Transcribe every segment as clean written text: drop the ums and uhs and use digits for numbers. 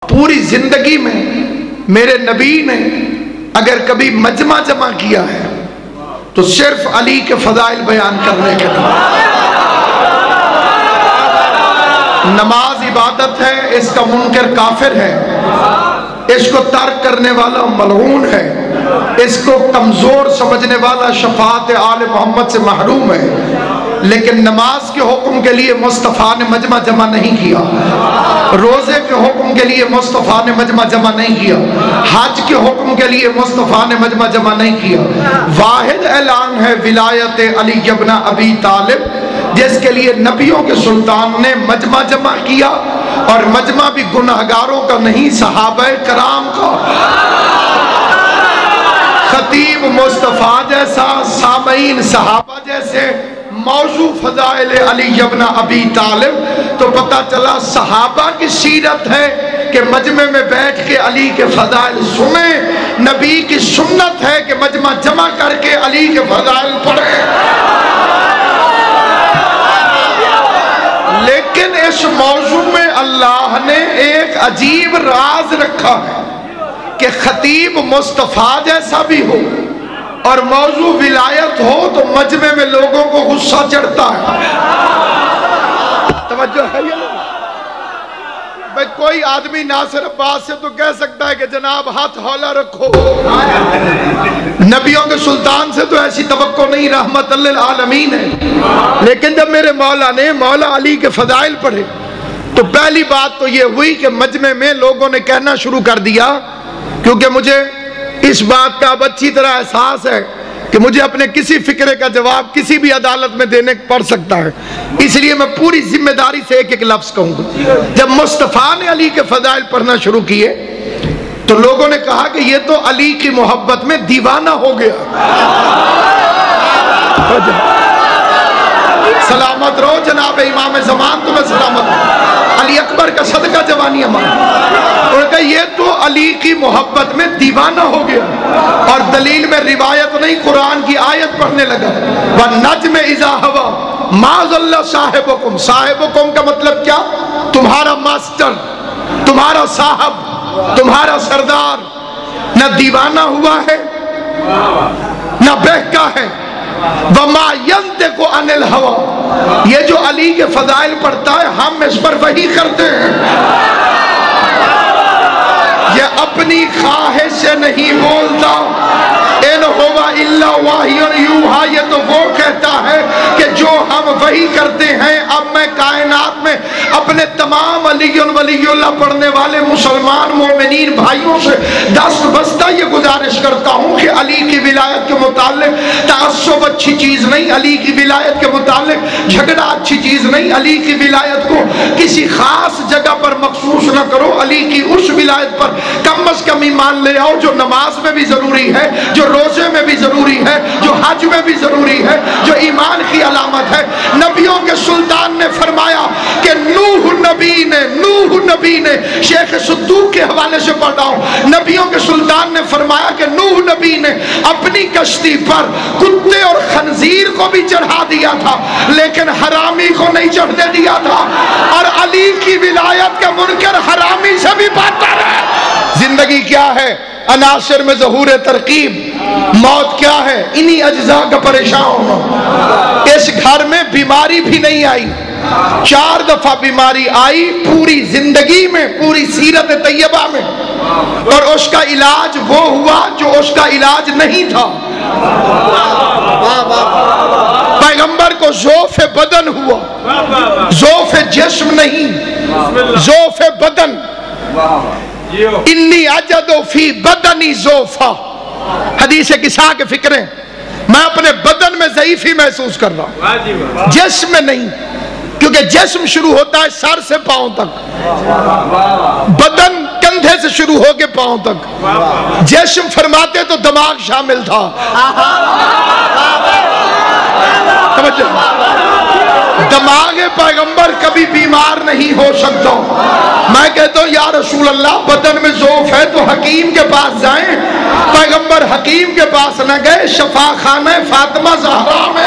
پوری زندگی میں میرے نبی نے اگر کبھی مجمع جمع کیا ہے تو صرف علی کے فضائل بیان کرنے کے لیے۔ نماز عبادت ہے، اس کا منکر کافر ہے، اس کو ترک کرنے والا ملعون ہے، اس کو کمزور سمجھنے والا شفاعت آل محمد سے محروم ہے۔ لیکن نماز کے حکم کے لیے مصطفیٰ نے مجمع جمع نہیں کیا، روزے کے حکم کے لیے مصطفیٰ نے مجمع جمع نہیں کیا، حج کے حکم کے لیے مصطفیٰ نے مجمع جمع نہیں کیا۔ واحد اعلان ہے ولایت علی ابن ابی طالب، جس کے لیے نبیوں کے سلطان نے مجمع جمع کیا، اور مجمع بھی گناہگاروں کا نہیں، صحابہ کرام کا۔ خطیب مصطفیٰ جیسا، سامعین صحابہ جیسے، موضوع فضائل علی ابن ابی طالب، تو پتہ چلا صحابہ کی سیرت ہے کہ مجمع میں بیٹھ کے علی کے فضائل سنیں، نبی کی سنت ہے کہ مجمع جمع کر کے علی کے فضائل پڑھیں۔ لیکن اس موضوع میں اللہ نے ایک عجیب راز رکھا ہے کہ خطیب مصطفیٰ جیسا بھی ہو اور موضوع ولایت ہو تو مجمع میں لوگوں کو غصہ چڑھتا ہے۔ توجہ ہے یہ لوگ؟ بھئی کوئی آدمی ناصر عباس سے تو کہہ سکتا ہے کہ جناب ہاتھ ہولا رکھو، نبیوں کے سلطان سے تو ایسی توقع نہیں، رحمت للعالمین ہے۔ لیکن جب میرے مولا نے مولا علی کے فضائل پڑھے تو پہلی بات تو یہ ہوئی کہ مجمع میں لوگوں نے کہنا شروع کر دیا، کیونکہ مجھے اس بات کا اب اچھی طرح احساس ہے کہ مجھے اپنے کسی فکرے کا جواب کسی بھی عدالت میں دینے پڑ سکتا ہے، اس لیے میں پوری ذمہ داری سے ایک ایک لفظ کہوں گا۔ جب مصطفیٰ نے علی کے فضائل پڑھنا شروع کیے تو لوگوں نے کہا کہ یہ تو علی کی محبت میں دیوانہ ہو گیا۔ سلامت رہو جناب امام زمان، تمہیں سلامت رہو، علی اکبر کا صدقہ جوانی ہمارا۔ انہوں نے کہا یہ تو علی کی محبت میں دیوانہ ہو گیا، اور دلیل میں روایت نہیں، قرآن کی آیت پڑھنے لگا، وَالنَّجْمِ إِذَا هَوَىٰ مَا ضَلَّ صَاحِبُكُمْ۔ صاحبکم کا مطلب کیا؟ تمہارا ماسٹر، تمہارا صاحب، تمہارا سردار نہ دیوانہ ہوا ہے نہ بہکا ہے۔ وَمَا يَنْتِقُ عَنِ الْهَوَىٰ، یہ جو علی کے فضائل پڑھتا ہے ہم اس پر وحی کرتے ہیں، یہ اپنی خواہش سے نہیں بولتا۔ اِنْ هُوَ إِلَّا وَحْيٌ يُوحَىٰ، یہ تو وہ کہتا ہے کہ جو ہم وحی کرتے ہیں۔ اب میں کائنات میں اپنے تمام علی ولی اللہ پڑھنے والے مسلمان مومنین بھائیوں سے دست بستہ یہ گزارش کرتا ہوں کہ علی کی ولایت کے متعلق تعصب اچھی چیز نہیں، علی کی ولایت کے متعلق جھگڑا اچھی چیز نہیں، علی کی ولایت کو کسی خاص جگہ پر مخصوص نہ کرو، علی کی اس ولایت پر کم از کم ایمان لے آؤ جو نماز میں بھی ضروری ہے، جو روزے میں بھی ضروری ہے، جو حج میں بھی ضروری ہے، جو ایمان کی علامت ہے۔ نبیوں کے سلطان نے فرمایا کہ نوح نبی نے شیخ صدوق کے حوالے سے پڑھ رہا ہوں، نبیوں کے سلطان نے فرمایا کہ نوح نبی نے اپنی کشتی پر کتے اور خنزیر کو بھی چڑھا دیا تھا لیکن حرامی کو نہیں چڑھنے دیا تھا، اور علی کی ولایت کا منکر حرامی سے بھی بہتر ہے۔ زندگی کیا ہے؟ عناصر میں ظہور ترکیب، موت کیا ہے؟ انہی اجزاء کا پریشان ہونا۔ اس گھر میں بیماری بھی نہیں آئی، 4 دفعہ بیماری آئی پوری زندگی میں، پوری سیرت طیبہ میں، اور اس کا علاج وہ ہوا جو اس کا علاج نہیں تھا۔ پیغمبر کو ضعف بدن ہوا، ضعف جسم نہیں، ضعف بدن۔ انی اجد فی بدنی ضعفا، حدیث کسا کے فکریں، میں اپنے بدن میں ضعیفی محسوس کر رہا ہوں، جسم میں نہیں، کیونکہ جسم شروع ہوتا ہے سر سے پاؤں تک، بدن کندھے سے شروع ہو کے پاؤں تک، جسم فرماتے تو دماغ شامل تھا۔ دماغ پیغمبر کبھی بیمار نہیں ہو سکتا۔ میں کہتا ہوں یا رسول اللہ بدن میں ضعف ہے تو حکیم کے پاس جائیں، پیغمبر حکیم کے پاس نہ گئے، شفا خانہ فاطمہ زہرا میں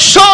100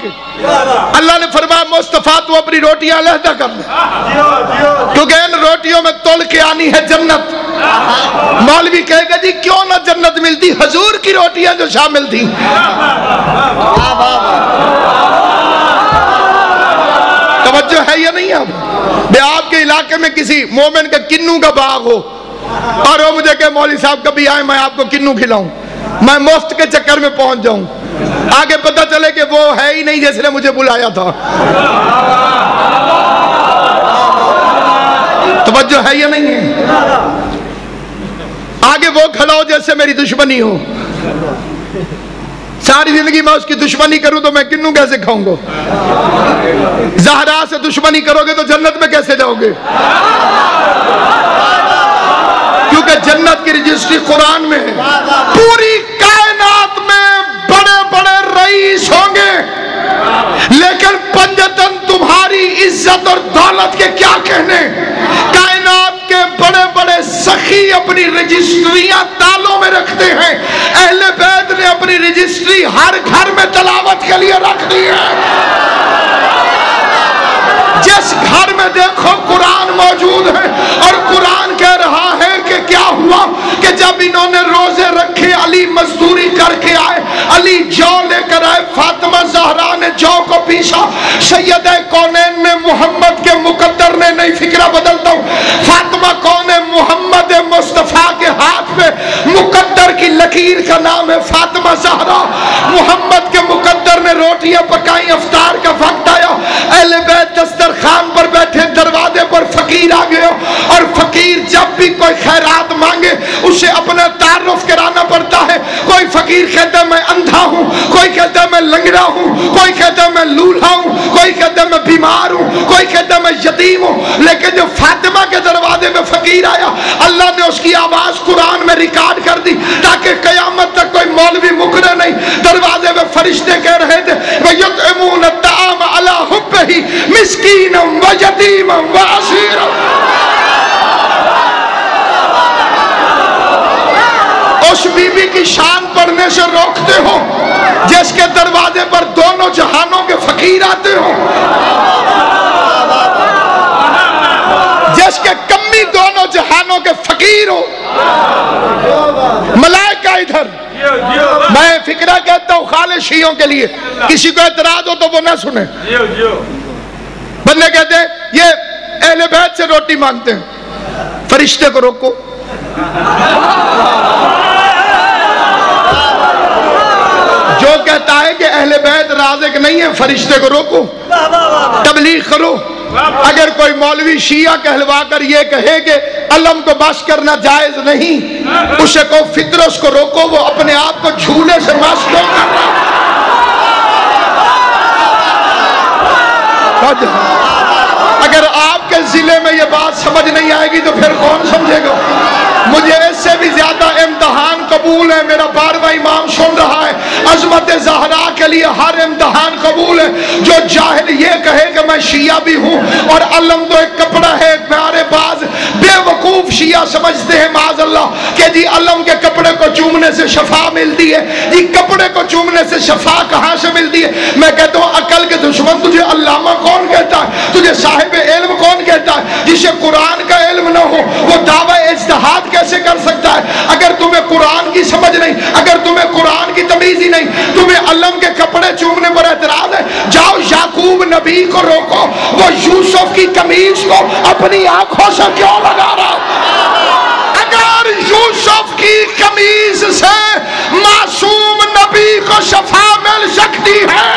کے۔ اللہ نے فرمایا مصطفیٰ تو اپنی روٹیاں علیحدہ کر لے، کیونکہ ان روٹیوں میں تول کے آنی ہے جنت۔ مولوی کہے گا جی کیوں نہ جنت ملتی؟ حضور کی روٹیاں جو شامل تھیں۔ توجہ ہے یا نہیں؟ آپ کے علاقے میں کسی مومن کا کنوں کا باغ ہو اور وہ مجھے کہ مولوی صاحب کبھی آئے میں آپ کو کنوں کھلاؤں، میں مفت کے چکر میں پہنچ جاؤں، آگے پتہ چلے کہ وہ ہے ہی نہیں جس نے مجھے بلایا تھا۔ توجہ ہے یا نہیں ہے؟ آگے وہ کھڑا ہو جیسے میری دشمنی ہو، ساری زندگی میں اس کی دشمنی کروں تو میں کنوں کیسے کھاؤں گا؟ زہرا سے دشمنی کرو گے تو جنت میں کیسے جاؤ گے؟ کیونکہ جنت کی رجسٹری قرآن میں ہے۔ پوری کائنات میں بڑے بڑے رئیس ہوں گے، لیکن پنجتن تمہاری عزت اور دولت کے کیا کہنے؟ کائنات کے بڑے بڑے سخی اپنی رجسٹریاں تالوں میں رکھتے ہیں، اہل بیت نے اپنی رجسٹری ہر گھر میں تلاوت کے لیے رکھ دی ہے۔ جس گھر میں دیکھو قرآن موجود ہے، اور قرآن کہہ رہا ہے کہ کیا ہوا کہ جب انہوں نے روزے رکھے، علی مزدوری کر کے آئے، علی جو لے کر آئے، فاطمہ زہرا نے جو کو پیشا، سید کونین نے محمد کے مقدر نے، نہیں فکرہ بدلتا ہوں، فاطمہ کون ہے؟ محمد مصطفیٰ کے ہاتھ میں مقدر کی لکیر کا نام ہے فاطمہ زہرا۔ محمد کے مقدر نے روٹیاں پکائیں، افطار کا وقت آیا، اہل بیت دسترخوان پر بیٹھے، دروازے پر فقیر آ گئے، اور فقیر جب بھی کوئی خیرات مانگے اسے اپنا تعارف کرانا پڑتا ہے۔ کوئی فقیر کہتا ہے میں اندھا ہوں، کوئی کہتا ہے میں لنگڑا ہوں، کوئی کہتا ہے میں لولہا ہوں، کوئی کہتا ہے میں بیمار ہوں، کوئی کہتا ہے میں یتیم ہوں، لیکن جو فاطمہ کے دروازے میں فقیر آیا، اللہ نے اس کی آواز قرآن میں ریکارڈ کر دی تاکہ قیامت تک کوئی مولوی مکرے نہیں۔ دروازے میں فرشتے کہہ رہے تھے وَيُطْعِمُونَ الطَّعَامَ عَلَىٰ حُبِّهِ مِسْكِينًا وَيَتِيمًا وَأَسِيرًا۔ اس بی بی کی شان پڑھنے سے روکتے ہو جس کے دروازے پر دونوں جہانوں کے فقیر آتے ہو، جس کے کمی دونوں جہانوں کے فقیر ہو۔ ملائکہ ادھر، میں فکرہ کہتا ہوں خالص شیعوں کے لیے، کسی کو اعتراض ہو تو وہ نہ سنے۔ بندے کہتے ہیں یہ اہل بیت سے روٹی مانگتے ہیں، فرشتے کو روکو۔ جو کہتا ہے کہ اہل بیت رازق نہیں ہے، فرشتے کو روکو، تبلیغ کرو۔ اگر کوئی مولوی شیعہ کہلوا کر یہ کہے کہ علم کو بس کرنا جائز نہیں، اسے کو فطرس کو روکو، وہ اپنے آپ کو جھولے سے بس کیوں کر رہا؟ اگر آپ کے ضلع میں یہ بات سمجھ نہیں آئے گی تو پھر کون سمجھے گا؟ مجھے اس سے بھی زیادہ امتحان قبول ہے، میرا 12واں امام سن رہا ہے، عظمت زہرا کے لیے ہر امتحان قبول ہے۔ جو جاہل یہ کہے کہ میں شیعہ بھی ہوں اور علم تو ایک کپڑا ہے، میارے باز بے وقوف شیعہ سمجھتے ہیں معاذ اللہ کہ جی علم کے کپڑے کو چومنے سے شفا ملتی ہے۔ جی کپڑے کو چومنے سے شفا کہاں سے ملتی ہے؟ میں کہتا ہوں عقل کے دشمن، تجھے علامہ کون کہتا ہے؟ تجھے صاحب علم کون کہتا ہے؟ جسے قرآن کا علم نہ ہو وہ دعوی اجتہاد کیسے کر سکتا ہے؟ اگر تمہیں قرآن کی سمجھ نہیں، اگر تمہیں قرآن کی تمیز ہی نہیں، تمہیں علم کے کپڑے چومنے پر اعتراض ہے، جاؤ یعقوب نبی کو روکو، وہ یوسف کی قمیص کو اپنی آنکھوں سے کیوں لگا رہا؟ اگر یوسف کی قمیص سے معصوم نبی کو شفا مل سکتی ہے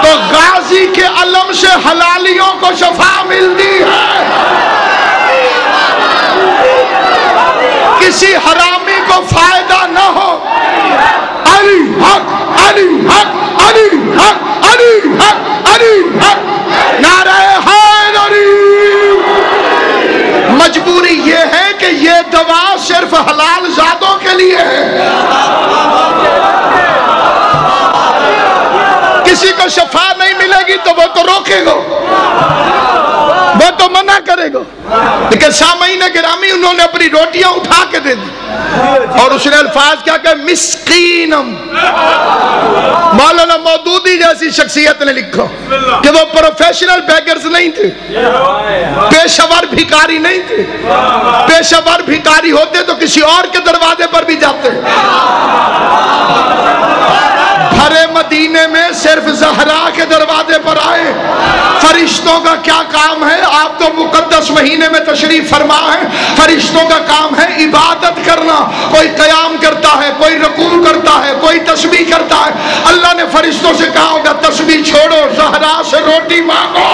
تو غازی کے علم سے حلالیوں کو شفا ملتی ہے۔ کسی حرامی کو فائدہ نہ ہو، علی حق، علی حق، علی حق، علی حق، علی حق، نعرہ حیدری۔ مجبوری یہ ہے کہ یہ دوا صرف حلال ذاتوں کے لیے ہے، کسی کو شفا نہیں ملے گی تو وہ تو روکے گا، وہ تو منع کرے گا؟ لیکن سامعین گرامی انہوں نے اپنی روٹیاں اٹھا کے دے دی اور اس نے الفاظ کیا کہ مسکینم. مولانا مودودی جیسی شخصیت نے لکھا کہ وہ پروفیشنل بیگرز نہیں تھے, پیشہ ور بھیکاری نہیں تھے. پیشہ ور بھیکاری ہوتے تو کسی اور کے دروازے پر بھی جاتے. بھرے مدینے میں صرف زہرا کے دروازے پر آئے. فرشتوں کا کیا کام ہے؟ آپ تو مقدس مہینے میں تشریف فرما ہے. فرشتوں کا کام ہے عبادت کرنا. کوئی قیام کرتا ہے, کوئی رکوع کرتا ہے, کوئی تسبیح کرتا ہے. اللہ نے فرشتوں سے کہا ہوگا تسبیح چھوڑو, زہرا سے روٹی مانگو.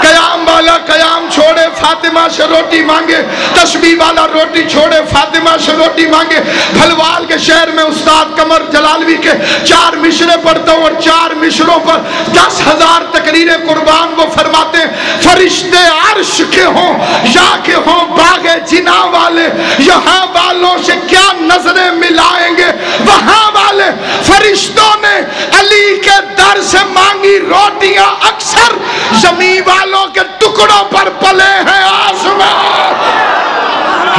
قیام والا قیام چھوڑے, فاطمہ سے روٹی مانگے. تسبیح والا روٹی چھوڑے, فاطمہ سے روٹی مانگے. بھلوال کے شہر میں استاد قمر جلالوی کے 4 مشرے پڑھتا ہوں اور 4 مشروں پر 10,000 تقریریں قربان. وہ فرماتے ہیں فرشتے عرش کے ہوں یا کہ ہوں باغ جنا والے, یہاں والوں سے کیا نظریں ملائیں گے وہاں والے. فرشتوں نے علی کے در سے مانگی روٹیاں اکثر زمین والوں کے ٹکڑوں پر پلے ہیں آسمان.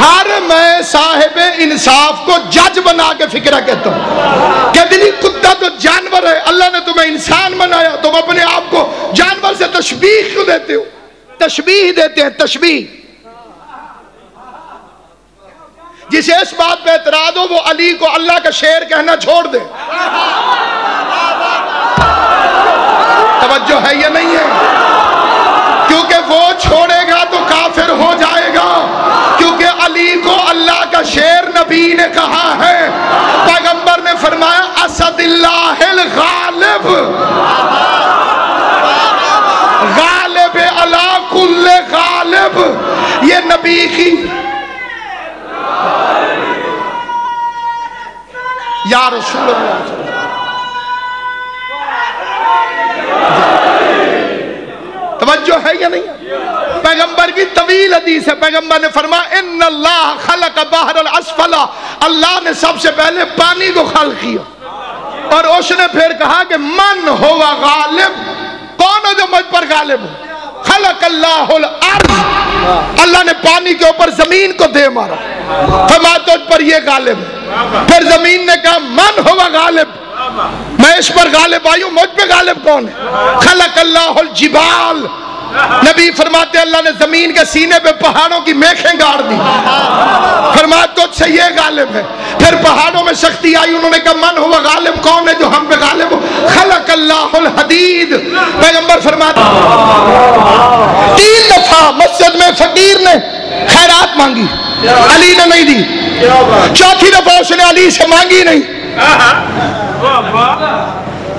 ہر میں صاحب انصاف کو جج بنا کے فکرہ کہتا ہوں کہ دلی کتا تو جانور ہے, اللہ نے تمہیں انسان بنایا, تم اپنے آپ کو جانور سے تشبیہ کیوں دیتے ہو؟ تشبیہ دیتے ہیں, تشبیہ. جسے اس بات پہ اعتراض ہو وہ علی کو اللہ کا شیر کہنا چھوڑ دے. توجہ ہے یا نہیں ہے؟ کیونکہ وہ چھوڑے گا تو کافر ہو جائے گا. کیونکہ علی کو اللہ کا شیر نبی نے کہا ہے. پیغمبر نے فرمایا اسد اللہ الغالب, غالب علی کل غالب. یہ نبی کی یا رسول اللہ. توجہ ہے یا نہیں؟ پیغمبر کی طویل حدیث ہے. پیغمبر نے فرمایا ان اللہ خلق بحر الاسفل, اللہ نے سب سے پہلے پانی کو خلق کیا اور اس نے پھر کہا کہ من ہوا غالب, کون ہے جو مجھ پر غالب ہو؟ خلق اللہ الارض, اللہ نے پانی کے اوپر زمین کو دے مارا, فرمایا تجھ پر یہ غالب ہے. پھر زمین نے کہا من ہوا غالب, میں اس پر غالب آئی ہوں, مجھ پہ غالب کون ہے؟ خلق اللہ الجبال, نبی فرماتے اللہ نے زمین کے سینے پہ پہاڑوں کی میخیں گاڑ دی, فرمایا تجھ سے یہ غالب ہے. پھر پہاڑوں میں سختی آئی, انہوں نے کہا من ہوا غالب, کون ہے جو ہم پہ غالب ہو؟ خلق اللہ الحدید. پیغمبر فرماتے 3 دفعہ مسجد میں فقیر نے خیرات مانگی, علی نے نہیں دی. 4تھی دفعہ اس نے علی سے مانگی نہیں,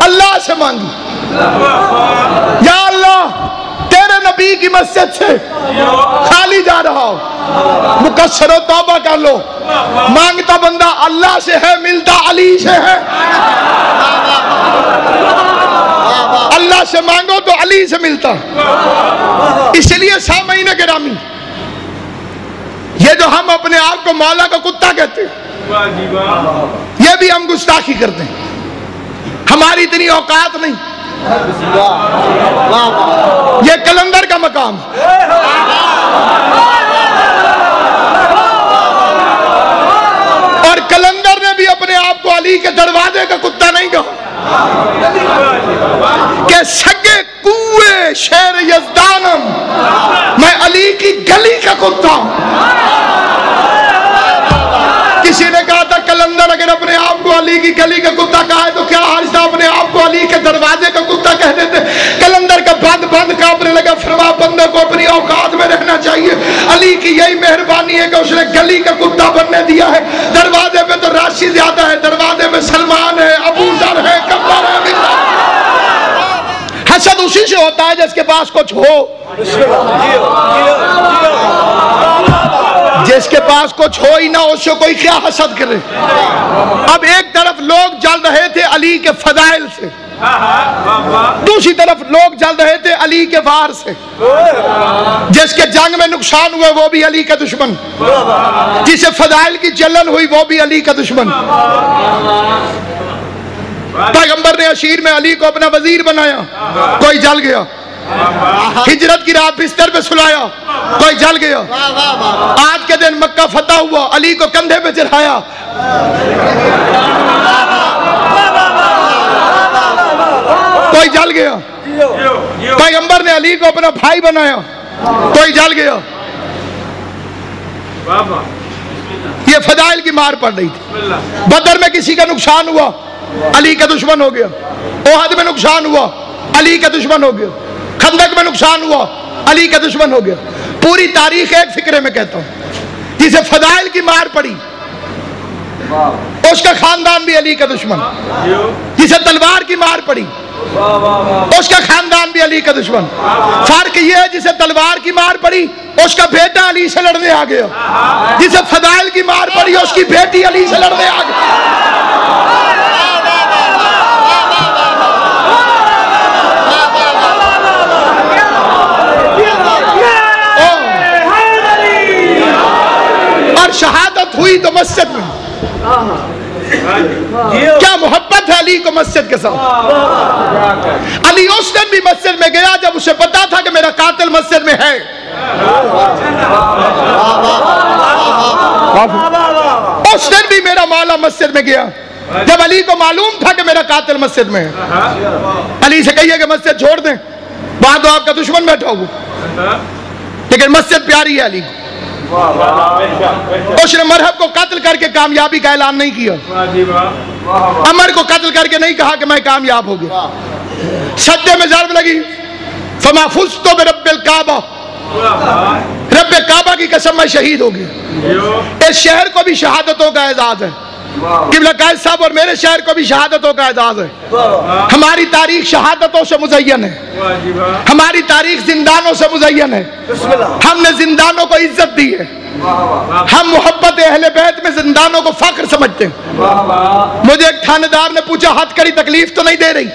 اللہ سے مانگی. یا اللہ تیرے نبی کی مسجد سے خالی جا رہا ہو, مقصر و توبہ کر لو. مانگتا بندہ اللہ سے ہے, ملتا علی سے ہے. اللہ سے مانگو تو علی سے ملتا. اس لیے سامعین گرامی, یہ جو ہم اپنے آپ کو مولا کا کتا کہتے ہیں, یہ بھی ہم گستاخی کرتے ہیں. ہماری اتنی اوقات نہیں. یہ کلندر کا مقام, اور کلندر نے بھی اپنے آپ کو علی کے دروازے کا کتا نہیں کہا کہ سگے کوئے شیر یزدانم, میں علی کی گلی کا کتا ہوں. کسی نے کہا تھا کلندر اگر اپنے آپ کو علی کی گلی کا کتا کہا ہے تو کیا حاجت اپنے آپ کو علی کے دروازے کا کتا کہہ دیتے. کلندر کا بند کانپنے لگا, فرمایا بندے کو اپنی اوقات میں رہنا چاہیے. علی کی یہی مہربانی ہے کہ اس نے گلی کا کتا بننے دیا ہے. دروازے پہ تو راشی زیادہ ہے, دروازے میں سلمان ہے, ابو ذر ہے, کبر ہے. حسد اسی سے ہوتا ہے جس کے پاس کچھ ہو. جس کے پاس کچھ ہو ہی نہ اس سے کوئی کیا حسد کرے. اب ایک طرف لوگ جل رہے تھے علی کے فضائل سے, دوسری طرف لوگ جل رہے تھے علی کے وار سے. جس کے جنگ میں نقصان ہوئے وہ بھی علی کا دشمن, جسے فضائل کی جلن ہوئی وہ بھی علی کا دشمن. پیغمبر نے عشیر میں علی کو اپنا وزیر بنایا, کوئی جل گیا. ہجرت کی رات بستر پہ سلایا، کوئی جل گیا۔ آج کے دن مکہ فتح ہوا، علی کو کندھے پہ چڑھایا، کوئی جل گیا۔ پیغمبر نے علی کو اپنا بھائی بنایا، کوئی جل گیا۔ یہ فضائل کی مار پڑ رہی تھی۔ بدر میں کسی کا نقصان ہوا، علی کا دشمن ہو گیا۔ احد میں نقصان ہوا، علی کا دشمن ہو گیا۔ خندق میں نقصان ہوا، علی کا دشمن ہو گیا۔ پوری تاریخ ایک فکرے میں کہتا ہوں، جسے فضائل کی مار پڑی اس کا خاندان بھی علی کا دشمن، جسے تلوار کی مار پڑی اس کا خاندان بھی علی کا دشمن۔ فرق یہ ہے جسے تلوار کی مار پڑی اس کا بیٹا علی سے لڑنے آ گیا، جسے فضائل کی مار پڑی اس کی بیٹی علی سے لڑنے آ گئی۔ اور شہادت ہوئی تو مسجد میں، کیا محبت ہے علی کو مسجد کے ساتھ۔ علی اس دن بھی مسجد میں گیا جب اسے پتا تھا کہ میرا قاتل مسجد میں ہے۔ اس دن بھی میرا مولا مسجد میں گیا جب علی کو معلوم تھا کہ میرا قاتل مسجد میں ہے۔ علی سے کہیے کہ مسجد چھوڑ دیں، وہاں تو آپ کا دشمن بیٹھا ہوا، لیکن مسجد پیاری ہے علی کو۔ اس نے مرحب کو قتل کر کے کامیابی کا اعلان نہیں کیا، عمر کو قتل کر کے نہیں کہا کہ میں کامیاب ہو گیا۔ سجدے میں ضرب لگی، فما فزت برب الکعبہ، رب کعبہ کی قسم میں شہید ہو گیا۔ اس شہر کو بھی شہادتوں کا اعزاز ہے، قبلہ قائد صاحب اور میرے شہر کو بھی شہادتوں کا اعزاز ہے۔ ہماری تاریخ شہادتوں سے مزین ہے، ہماری تاریخ زندانوں سے مزین ہے۔ ہم نے زندانوں کو عزت دی ہے، ہم محبت اہل بیت میں زندانوں کو فخر سمجھتے ہیں۔ مجھے ایک تھانے دار نے پوچھا ہتھ کڑی تکلیف تو نہیں دے رہی؟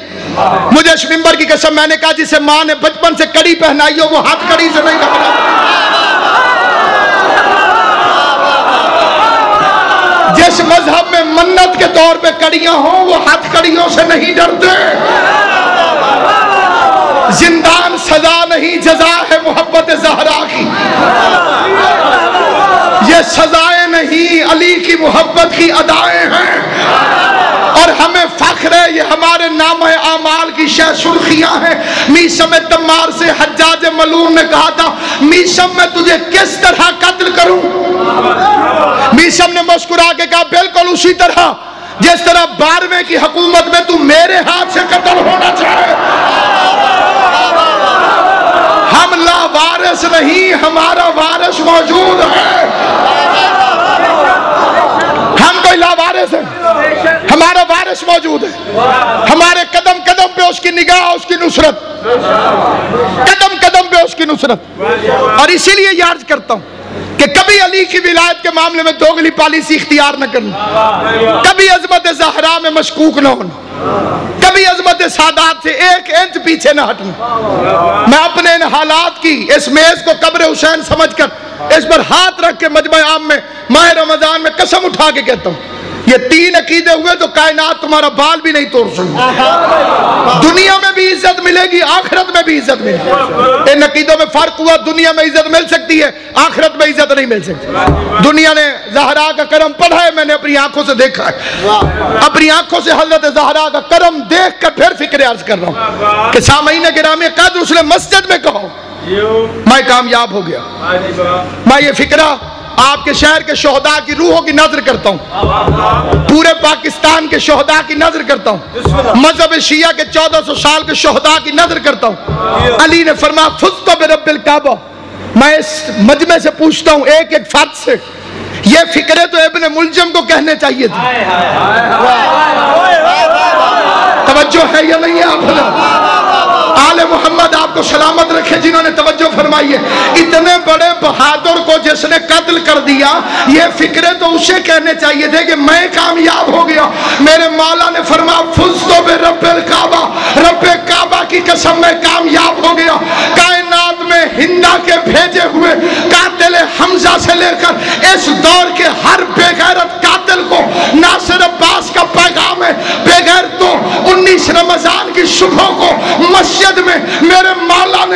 مجھے اس منبر کی قسم میں نے کہا جسے ماں نے بچپن سے کڑی پہنائی ہو وہ ہتھ کڑی سے نہیں گھبرا۔ جس مذہب میں منت کے طور پہ کڑیاں ہوں وہ ہاتھ کڑیوں سے نہیں ڈرتے۔ زندان سزا نہیں جزا ہے محبت زہرا کی، یہ سزائیں نہیں علی کی محبت کی ادائیں ہیں، اور ہمیں فخر ہے یہ ہمارے نام اعمال کی شہ سرخیاں ہیں۔ میسم تمار سے حجاج ملعون نے کہا تھا میسم میں تجھے کس طرح قتل کروں؟ میسم نے مسکرا کے کہا بالکل اسی طرح جس طرح 12ویں کی حکومت میں تو میرے ہاتھ سے قتل ہونا چاہے۔ ہم لا وارث نہیں، ہمارا وارث موجود ہے۔ ہم کوئی لا وارث ہے، ہمارا وارث موجود ہے۔ ہمارے قدم قدم پہ اس کی نگاہ، اس کی نصرت، قدم قدم پہ اس کی نصرت۔ اور اسی لیے یہ عرض کرتا ہوں کہ کبھی علی کی ولایت کے معاملے میں دوگلی پالیسی اختیار نہ کرنا، کبھی عظمت زہرا میں مشکوک نہ ہونا، کبھی عظمت سادات سے ایک انچ پیچھے نہ ہٹنا۔ میں اپنے ان حالات کی اس میز کو قبر حسین سمجھ کر اس پر ہاتھ رکھ کے مجمع عام میں ماہ رمضان میں قسم اٹھا کے کہتا ہوں یہ 3 عقیدے ہوئے تو کائنات تمہارا بال بھی نہیں توڑ سکتی۔ دنیا میں بھی عزت ملے گی، آخرت میں بھی عزت ملے گی۔ ان عقیدوں میں فرق ہوا، دنیا میں عزت مل سکتی ہے، آخرت میں عزت نہیں مل سکتی۔ دنیا نے زہرا کا کرم پڑھا ہے، میں نے اپنی آنکھوں سے دیکھا ہے، اپنی آنکھوں سے حضرت زہرا کا کرم دیکھ کر پھر فکر عرض کر رہا ہوں کہ سامعین گرامی قدر اس نے مسجد میں کہو میں کامیاب ہو گیا۔ میں یہ فکرہ آپ کے شہر کے شہداء کی روحوں کی نظر کرتا ہوں، پورے پاکستان کے شہداء کی نظر کرتا ہوں، مذہب شیعہ کے 1400 سال کے شہداء کی نظر کرتا ہوں۔ علی نے فرمایا فزت برب الکعبہ۔ میں اس مجمع سے پوچھتا ہوں ایک ایک فرد سے، یہ فکرے تو ابن ملجم کو کہنے چاہیے تھے۔ توجہ ہے یا نہیں ہے آپ؟ آل محمد آپ کو سلامت رکھے جنہوں نے توجہ فرمائی ہے۔ اتنے بڑے بہادر کو جس نے قتل کر دیا، یہ فکرے تو اسے کہنے چاہیے تھے کہ میں کامیاب ہو گیا۔ میرے مولا نے فرمایا فزت برب الکعبہ، رب کعبہ کی قسم میں کامیاب ہو گیا۔ کائنات میں ہندا کے بھیجے ہوئے قاتل حمزہ سے لے کر اس دور کے ہر بے غیرت قاتل کو ناصر عباس کا پیغام ہے، بے غیرتوں 19 رمضان کی صبح کو مسجد میں میرے مولا نے